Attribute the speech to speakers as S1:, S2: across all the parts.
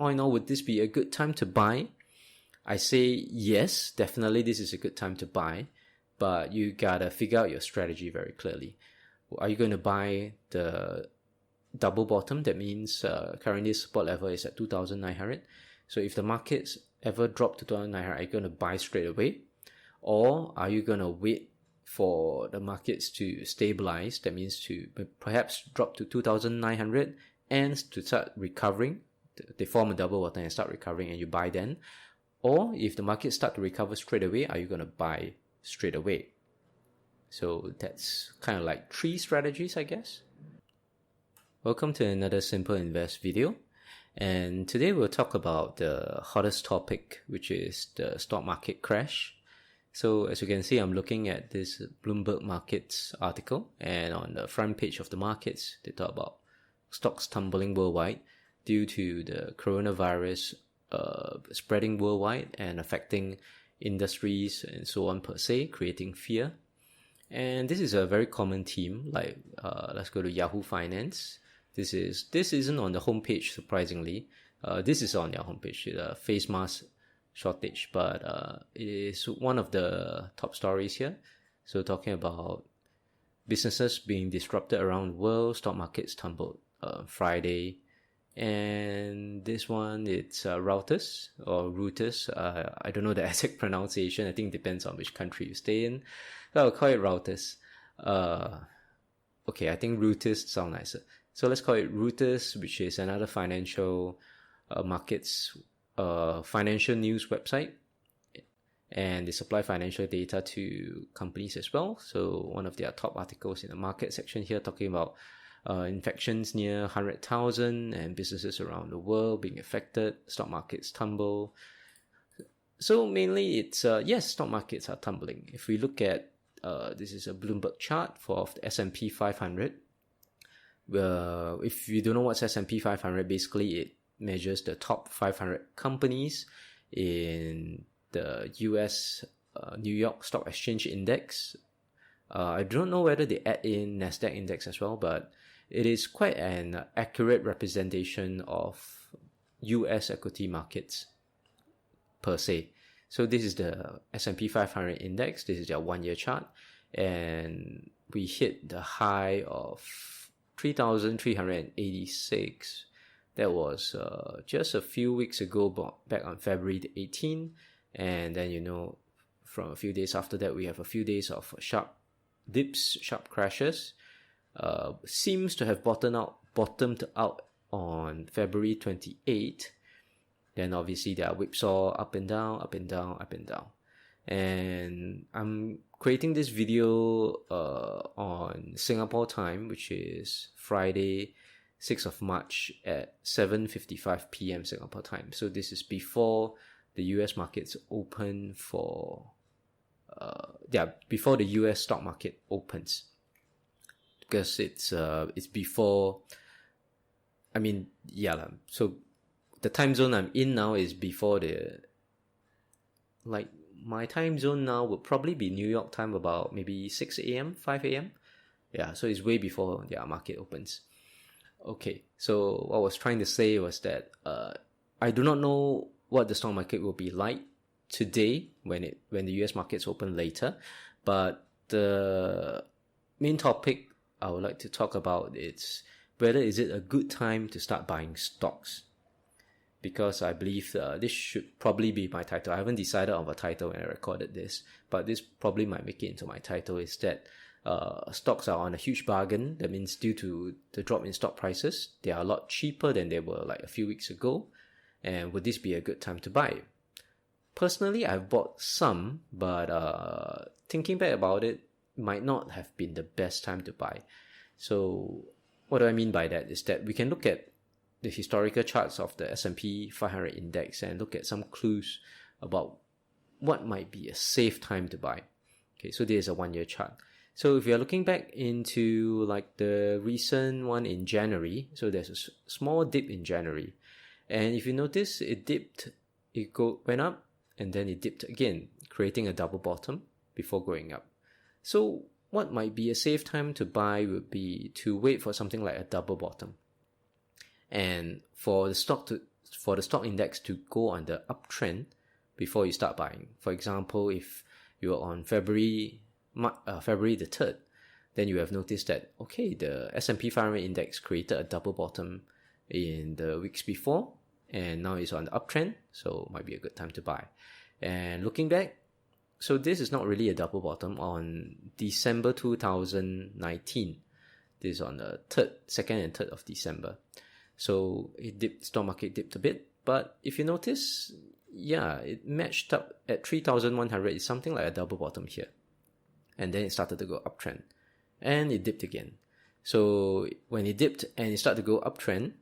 S1: all in all, would this be a good time to buy? I say yes, definitely this is a good time to buy, but you gotta figure out your strategy very clearly. Are you going to buy the double bottom? That means currently support level is at 2,900. So if the markets ever drop to 2,900, are you going to buy straight away? Or are you going to wait for the markets to stabilize? That means to perhaps drop to 2,900 and to start recovering. They form a double bottom and start recovering, and you buy then. Or if the markets start to recover straight away, are you going to buy straight away? So that's kind of like 3 strategies, I guess. Welcome to another Simple Invest video. And today we'll talk about the hottest topic, which is the stock market crash. So as you can see, I'm looking at this Bloomberg Markets article, and on the front page of the markets, they talk about stocks tumbling worldwide due to the coronavirus spreading worldwide and affecting industries and so on per se, creating fear. And this is a very common theme. Like let's go to Yahoo Finance. This isn't on the homepage, surprisingly. This is on their homepage, the face mask shortage, but it is one of the top stories here. So talking about businesses being disrupted around the world, stock markets tumbled Friday. And this one, it's Reuters or Reuters. I don't know the exact pronunciation. I think it depends on which country you stay in. So I'll call it Reuters. Okay, I think Reuters sound nicer. So let's call it Reuters, which is another financial markets financial news website. And they supply financial data to companies as well. So one of their top articles in the market section here talking about infections near 100,000 and businesses around the world being affected, stock markets tumble. So mainly it's, yes, stock markets are tumbling. If we look at, this is a Bloomberg chart for the S&P 500. If you don't know what's S&P 500, basically it measures the top 500 companies in the US New York Stock Exchange Index. I don't know whether they add in NASDAQ index as well, but it is quite an accurate representation of US equity markets per se. So this is the S&P 500 index. This is their 1-year chart. And we hit the high of 3,386. That was just a few weeks ago, back on February 18. And then, from a few days after that, we have a few days of sharp dips, sharp crashes. Seems to have bottomed out on February 28. Then obviously there are whipsaw up and down, up and down, up and down. And I'm creating this video on Singapore time, which is Friday, 6th of March at 7:55 p.m. Singapore time. So this is before the US markets open before the US stock market opens. Because it's before, so the time zone I'm in now is before my time zone now would probably be New York time, about maybe 6 a.m., 5 a.m. Yeah, so it's way before the market opens. Okay, so what I was trying to say was that I do not know what the stock market will be like today when the US markets open later, but the main topic I would like to talk about is whether is it a good time to start buying stocks. Because I believe this should probably be my title. I haven't decided on a title when I recorded this, but this probably might make it into my title, is that stocks are on a huge bargain. That means due to the drop in stock prices, they are a lot cheaper than they were like a few weeks ago. And would this be a good time to buy? Personally, I've bought some, but thinking back about it, might not have been the best time to buy. So what do I mean by that is that we can look at the historical charts of the S&P 500 index and look at some clues about what might be a safe time to buy. Okay, so this is a 1-year chart. So if you're looking back into like the recent one in January, so there's a small dip in January. And if you notice, it went up and then it dipped again, creating a double bottom before going up. So what might be a safe time to buy would be to wait for something like a double bottom. And for the stock to for the stock index to go on the uptrend before you start buying. For example, if you're on February the 3rd, then you have noticed that, okay, the S&P 500 index created a double bottom in the weeks before, and now it's on the uptrend, so might be a good time to buy. And looking back, so this is not really a double bottom. On December 2019, this is on the 2nd and 3rd of December. So stock market dipped a bit, but if you notice, yeah, it matched up at 3,100. It's something like a double bottom here. And then it started to go uptrend. And it dipped again. So when it dipped and it started to go uptrend,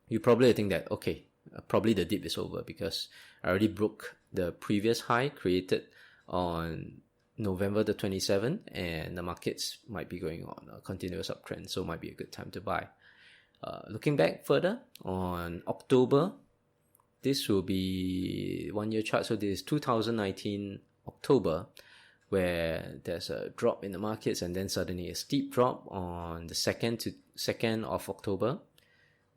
S1: you probably think that, okay, probably the dip is over because I already broke the previous high created on November the 27th, and the markets might be going on a continuous uptrend, so might be a good time to buy. Looking back further, on October, this will be 1 year chart, so this is 2019 October, where there's a drop in the markets and then suddenly a steep drop on the 2nd of October.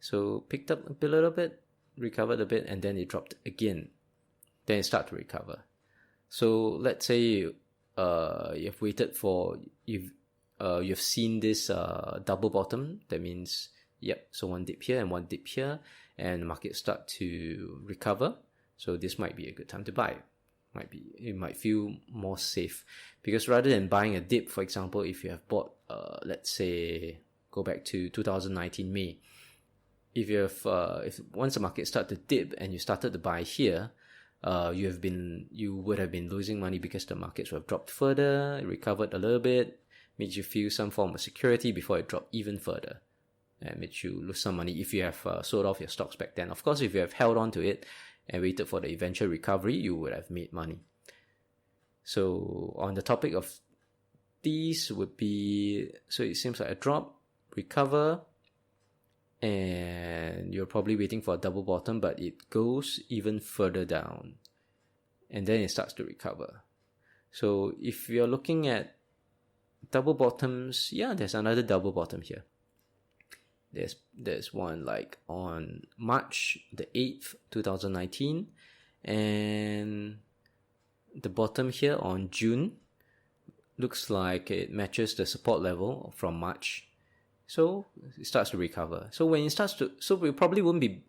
S1: So picked up a little bit, recovered a bit, and then it dropped again. Then it started to recover. So let's say you've waited for, you've seen this double bottom. That means, yep, so one dip here and one dip here, and the market start to recover. So this might be a good time to buy. You might feel more safe, because rather than buying a dip, for example, if you have bought, let's say, go back to 2019 May, if once the market started to dip and you started to buy here, you would have been losing money because the markets would have dropped further, recovered a little bit, made you feel some form of security before it dropped even further, and made you lose some money if you have sold off your stocks back then. Of course, if you have held on to it and waited for the eventual recovery, you would have made money. So on the topic of these would be, so it seems like a drop, recover, and you're probably waiting for a double bottom, but it goes even further down and then it starts to recover. So if you're looking at double bottoms, yeah, there's another double bottom here. There's one like on March the 8th 2019, and the bottom here on June looks like it matches the support level from March. So it starts to recover. So when it starts to, so we probably won't be,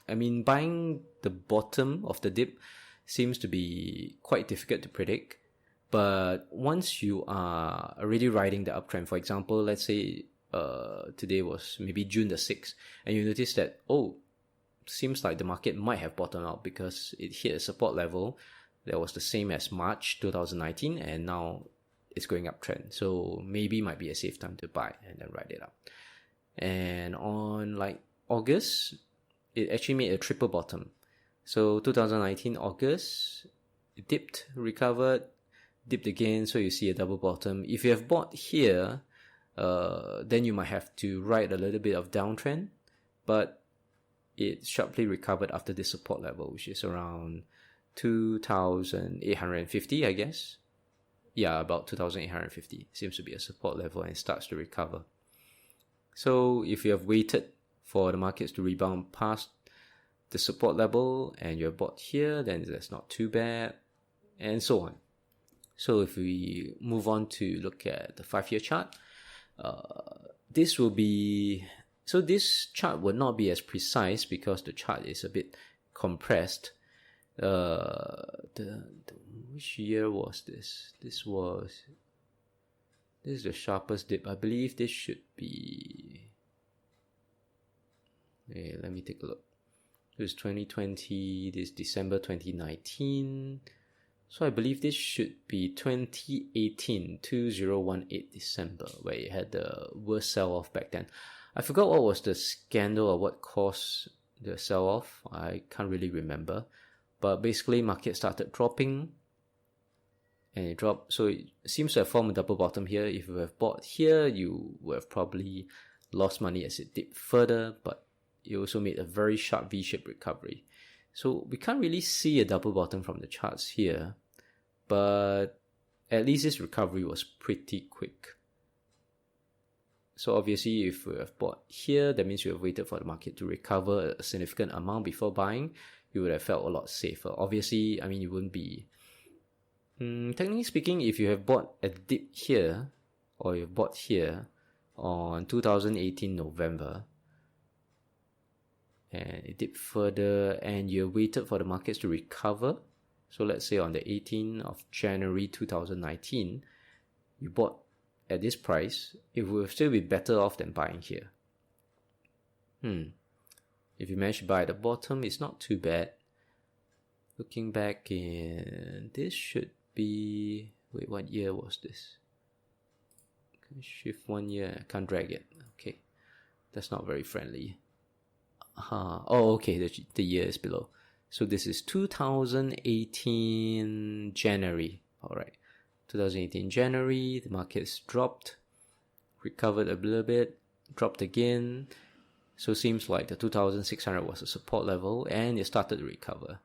S1: buying the bottom of the dip seems to be quite difficult to predict. But once you are already riding the uptrend, for example, let's say today was maybe June the 6th, and you notice that, seems like the market might have bottomed out because it hit a support level that was the same as March 2019, and now it's going uptrend. So maybe might be a safe time to buy and then ride it up. And on like August, it actually made a triple bottom. So 2019 August, it dipped, recovered, dipped again, so you see a double bottom. If you have bought here, then you might have to ride a little bit of downtrend, but it sharply recovered after this support level, which is around 2,850, I guess. Yeah, about 2,850 seems to be a support level, and starts to recover. So if you have waited for the markets to rebound past the support level and you have bought here, then that's not too bad, and so on. So if we move on to look at the 5-year chart, this chart would not be as precise because the chart is a bit compressed. Which year was this? This is the sharpest dip. I believe this should be, let me take a look. This is 2020, this is December 2019. So I believe this should be 2018 December, where it had the worst sell-off back then. I forgot what was the scandal or what caused the sell-off. I can't really remember. But basically, market started dropping, and it dropped. So it seems to have formed a double bottom here. If you have bought here, you would have probably lost money as it dipped further, but it also made a very sharp V-shaped recovery. So we can't really see a double bottom from the charts here, but at least this recovery was pretty quick. So obviously, if you have bought here, that means you have waited for the market to recover a significant amount before buying. You would have felt a lot safer. Obviously, I mean, you wouldn't be... technically speaking, if you have bought a dip here, or you've bought here on 2018 November, and it dipped further, and you waited for the markets to recover. So let's say on the 18th of January 2019, you bought at this price, it will still be better off than buying here. If you manage to buy at the bottom, it's not too bad. Looking back in... This should be... Wait, what year was this? Shift 1 year, I can't drag it. Okay, that's not very friendly. Oh, okay, the year is below. So this is 2018 January. Alright, 2018 January, the markets dropped, recovered a little bit, dropped again. So seems like the 2600 was a support level and it started to recover.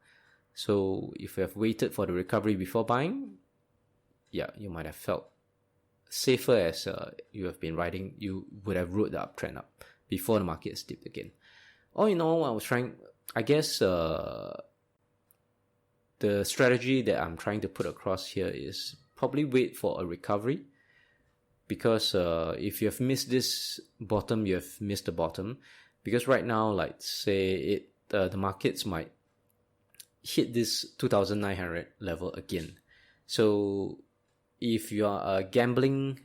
S1: So if you have waited for the recovery before buying, yeah, you might have felt safer as you have been riding, you would have rode the uptrend up before the market dipped again. All in all, I guess the strategy that I'm trying to put across here is probably wait for a recovery, because if you have missed this bottom, you have missed the bottom. Because right now, like say the markets might hit this 2,900 level again. So if you are a gambling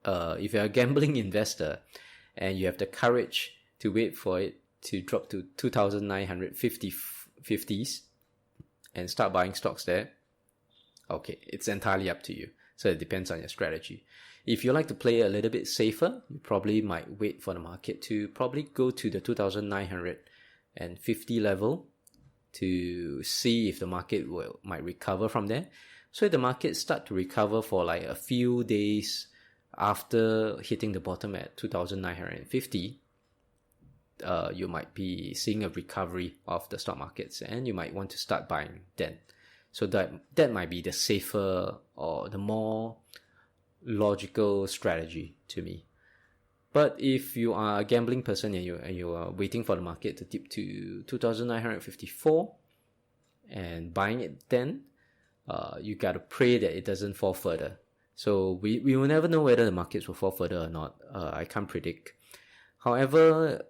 S1: investor and you have the courage to wait for it to drop to 2,950s and start buying stocks there, okay, it's entirely up to you. So it depends on your strategy. If you like to play a little bit safer, you probably might wait for the market to probably go to the 2,950 level to see if the market might recover from there. So if the market start to recover for like a few days after hitting the bottom at 2,950, you might be seeing a recovery of the stock markets and you might want to start buying then. So that might be the safer or the more logical strategy to me. But if you are a gambling person and you are waiting for the market to dip to 2,954 and buying it then, you gotta pray that it doesn't fall further. So we will never know whether the markets will fall further or not. I can't predict. However,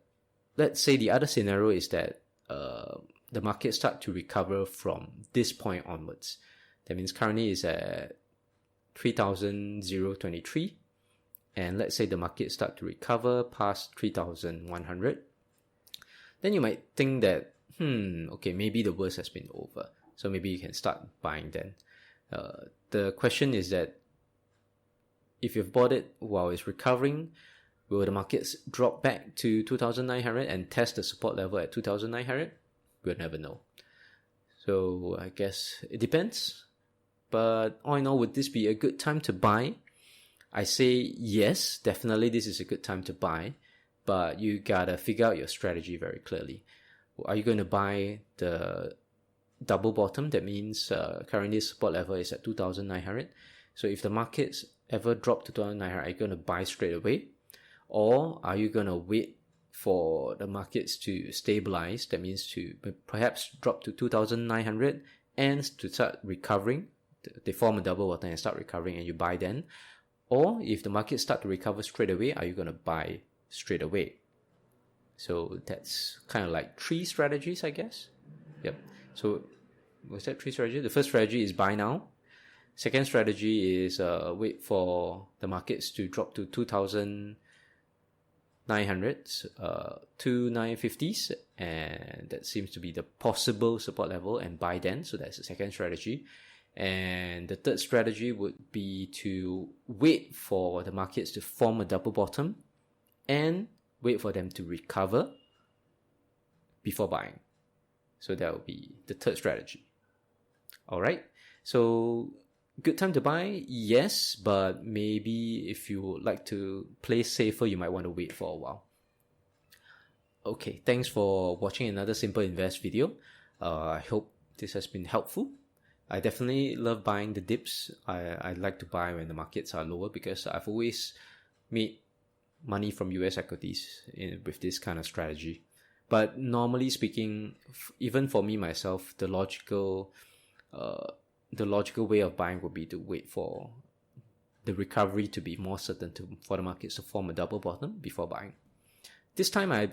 S1: let's say the other scenario is that the market start to recover from this point onwards. That means currently is at 3,023, and let's say the market start to recover past 3,100. Then you might think that, okay, maybe the worst has been over. So maybe you can start buying then. The question is that if you've bought it while it's recovering, will the markets drop back to 2,900 and test the support level at 2,900? We'll never know. So I guess it depends. But all in all, would this be a good time to buy? I say yes, definitely this is a good time to buy. But you gotta figure out your strategy very clearly. Are you going to buy the double bottom? That means currently support level is at 2,900. So if the markets ever drop to 2,900, are you going to buy straight away? Or are you going to wait for the markets to stabilize? That means to perhaps drop to 2,900 and to start recovering. They form a double bottom and start recovering and you buy then. Or if the markets start to recover straight away, are you going to buy straight away? So that's kind of like 3 strategies, I guess. Yep. So was that 3 strategies? The first strategy is buy now. Second strategy is wait for the markets to drop to 2,900s, 2,950s, and that seems to be the possible support level, and buy then. So that's the second strategy. And the third strategy would be to wait for the markets to form a double bottom and wait for them to recover before buying. So that would be the third strategy. Alright, so good time to buy? Yes, but maybe if you would like to play safer, you might want to wait for a while. Okay, thanks for watching another Simple Invest video. I hope this has been helpful. I definitely love buying the dips. I like to buy when the markets are lower because I've always made money from US equities with this kind of strategy. But normally speaking, even for me myself, the logical way of buying would be to wait for the recovery to be more certain, for the markets to form a double bottom before buying. This time I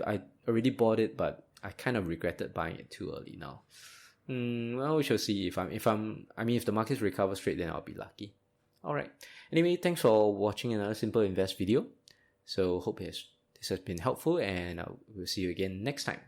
S1: already bought it, but I kind of regretted buying it too early now. Well, we shall see. If the markets recover straight, then I'll be lucky. Alright. Anyway, thanks for watching another Simple Invest video. So hope this has been helpful, and we'll see you again next time.